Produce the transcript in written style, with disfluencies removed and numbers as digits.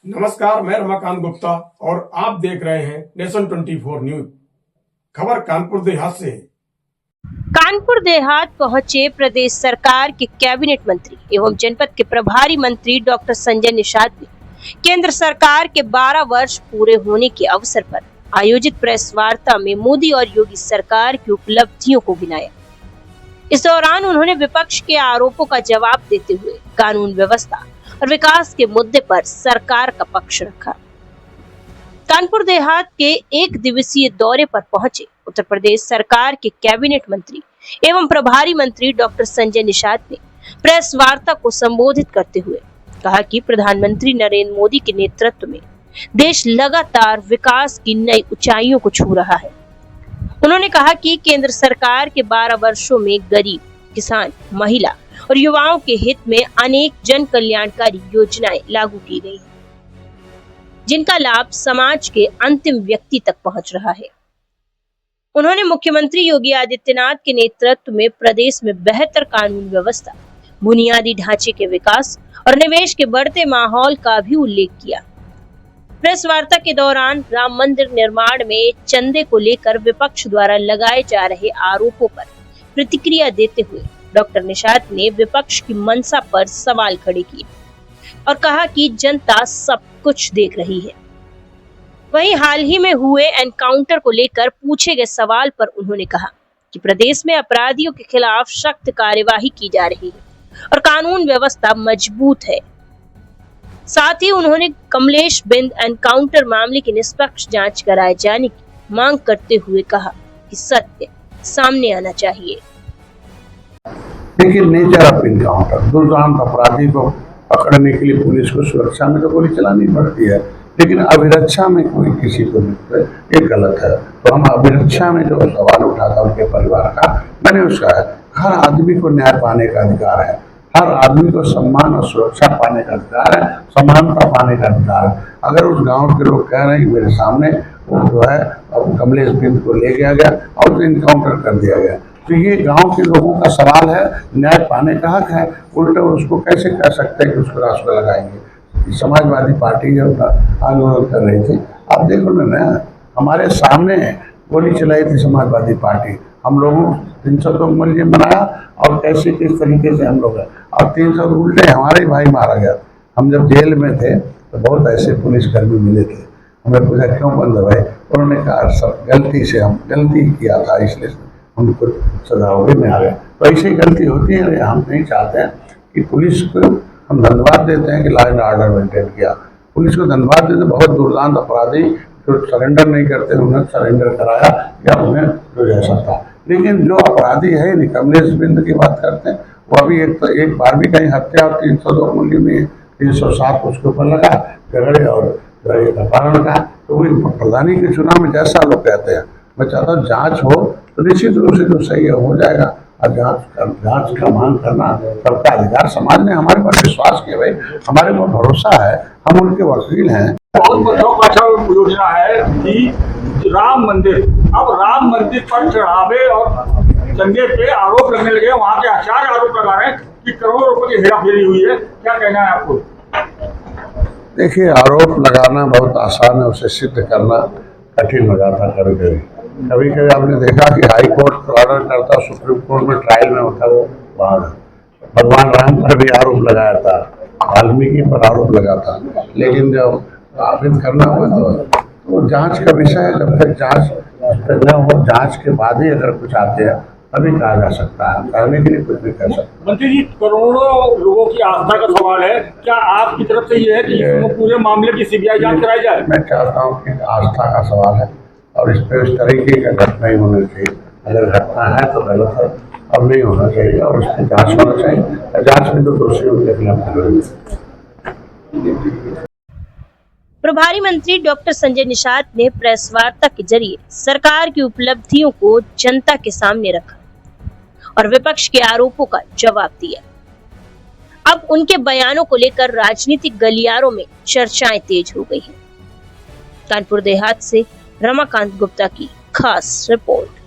नमस्कार, मैं रमाकांत गुप्ता और आप देख रहे हैं नेशन 24 न्यूज। खबर कानपुर देहात से। कानपुर देहात पहुंचे प्रदेश सरकार के कैबिनेट मंत्री एवं जनपद के प्रभारी मंत्री डॉक्टर संजय निषाद ने केंद्र सरकार के 12 वर्ष पूरे होने के अवसर पर आयोजित प्रेस वार्ता में मोदी और योगी सरकार की उपलब्धियों को गिनाया। इस दौरान उन्होंने विपक्ष के आरोपों का जवाब देते हुए कानून व्यवस्था और विकास के मुद्दे पर सरकार का पक्ष रखा। कानपुर देहात के एक दिवसीय दौरे पर पहुंचे उत्तर प्रदेश सरकार के कैबिनेट मंत्री एवं प्रभारी मंत्री डॉक्टर संजय निषाद ने प्रेस वार्ता को संबोधित करते हुए कहा कि प्रधानमंत्री नरेंद्र मोदी के नेतृत्व में देश लगातार विकास की नई ऊंचाइयों को छू रहा है। उन्होंने कहा कि केंद्र सरकार के 12 वर्षों में गरीब, किसान, महिला और युवाओं के हित में अनेक जन कल्याणकारी योजनाएं लागू की गई हैं, जिनका लाभ समाज के अंतिम व्यक्ति तक पहुंच रहा है। उन्होंने मुख्यमंत्री योगी आदित्यनाथ के नेतृत्व में प्रदेश में बेहतर कानून व्यवस्था, बुनियादी ढांचे के विकास और निवेश के बढ़ते माहौल का भी उल्लेख किया। प्रेस वार्ता के दौरान राम मंदिर निर्माण में चंदे को लेकर विपक्ष द्वारा लगाए जा रहे आरोपों पर प्रतिक्रिया देते हुए डॉक्टर निषाद ने विपक्ष की मंशा पर सवाल खड़े किए और कहा कि जनता सब कुछ देख रही है। वहीं हाल ही में हुए एनकाउंटर को लेकर पूछे गए सवाल पर उन्होंने कहा कि प्रदेश में अपराधियों के खिलाफ सख्त कार्यवाही की जा रही है और कानून व्यवस्था मजबूत है। साथ ही उन्होंने कमलेश बिंद एनकाउंटर मामले की निष्पक्ष जांच कराए जाने की मांग करते हुए कहा कि सत्य सामने आना चाहिए। लेकिन नेचर ऑफ इनकाउंटर, दुर्दांत अपराधी को पकड़ने के लिए पुलिस को सुरक्षा में तो गोली चलानी पड़ती है, लेकिन अभिरक्षा में कोई किसी को ये गलत है। तो हम अभिरक्षा में जो सवाल उठाता उनके परिवार का, मैंने उसका है हर आदमी को न्याय पाने का अधिकार है, हर आदमी को सम्मान और सुरक्षा पाने का अधिकार है, समानता पाने का अधिकार है। अगर उस गांव के लोग कह रहे हैं कि मेरे सामने वो जो है कमलेश बिंद को ले गया गया और तो इनकाउंटर कर दिया गया, तो ये गांव के लोगों का सवाल है, न्याय पाने का हक है। उल्टा उसको कैसे कह सकते हैं कि उसको रास्ता लगाएंगे। समाजवादी पार्टी जो आंदोलन कर रही थी, आप देखो ना, हमारे सामने गोली चलाई थी समाजवादी पार्टी, हम लोगों 302 मूल्य बनाया और कैसे किस तरीके से हम लोग है, और 300 उल्टे हमारे भाई मारा गया। हम जब जेल में थे तो बहुत ऐसे पुलिसकर्मी मिले थे, हमें पूछा क्यों बंद है, उन्होंने कहा सर गलती से हम गलती किया था, इसलिए हमको सजा हो गई, मैं आ गया। तो ऐसी गलती होती है। हम नहीं चाहते हैं कि पुलिस को हम धन्यवाद देते हैं कि लॉ एंड ऑर्डर मेंटेन किया, पुलिस को धन्यवाद देते, बहुत दुर्दांत अपराधी जो सरेंडर नहीं करते उन्हें सरेंडर कराया या उन्हें जो जैसा था। लेकिन जो अपराधी है नहीं, कमलेश बिंद की बात करते हैं, वो अभी एक बार भी कहीं हत्या और 302 मूल्य में 307 उसके ऊपर लगा झगड़े और अपहरण का, तो वही प्रधानी के चुनाव में जैसा लोग कहते हैं, मैं चाहता हूँ जांच हो तो निश्चित रूप से जो सही हो जाएगा। और जांच का मांग करना सबका अधिकार, समाज ने हमारे पर विश्वास किया, भाई हमारे पर भरोसा है, हम उनके वकील हैं। बहुत अच्छा योजना है कि राम मंदिर, अब राम मंदिर पर चढ़ावे और चंदे पे आरोप लगने लगे, वहाँ के आचार्य आरोप लगा रहे हैं कि करोड़ों रुपए की हेराफेरी हुई है, क्या कहना है आपको? देखिए, आरोप लगाना बहुत आसान है, उसे सिद्ध करना कठिन हो जाता कभी कभी। कभी कभी आपने देखा कि हाई कोर्ट ऑर्डर करता, सुप्रीम कोर्ट में ट्रायल में होता, वो बाहर भगवान राम पर भी आरोप लगाया था, वाल्मीकि पर आरोप लगा था, लेकिन जब आवेदन करना हुआ तो जांच का विषय है। जब तक जांच न हो, जांच के बाद ही अगर कुछ आते हैं तभी कहा जा सकता है, कहने के लिए कुछ भी कर सकते। मंत्री जी, करोड़ों लोगों की आस्था का सवाल है, क्या आपकी तरफ से ये है कि पूरे मामले की सीबीआई जांच कराई जाए? मैं चाहता हूँ कि आस्था का सवाल है और इस पर इस तरीके का घटना ही होना चाहिए। अगर घटना है तो गलत है, अब नहीं होना चाहिए और उस पर जाँच होना चाहिए। जाँच में तो दोषी होने के खिलाफ। प्रभारी मंत्री डॉक्टर संजय निषाद ने प्रेस वार्ता के जरिए सरकार की उपलब्धियों को जनता के सामने रखा और विपक्ष के आरोपों का जवाब दिया। अब उनके बयानों को लेकर राजनीतिक गलियारों में चर्चाएं तेज हो गई हैं। कानपुर देहात से रमाकांत गुप्ता की खास रिपोर्ट।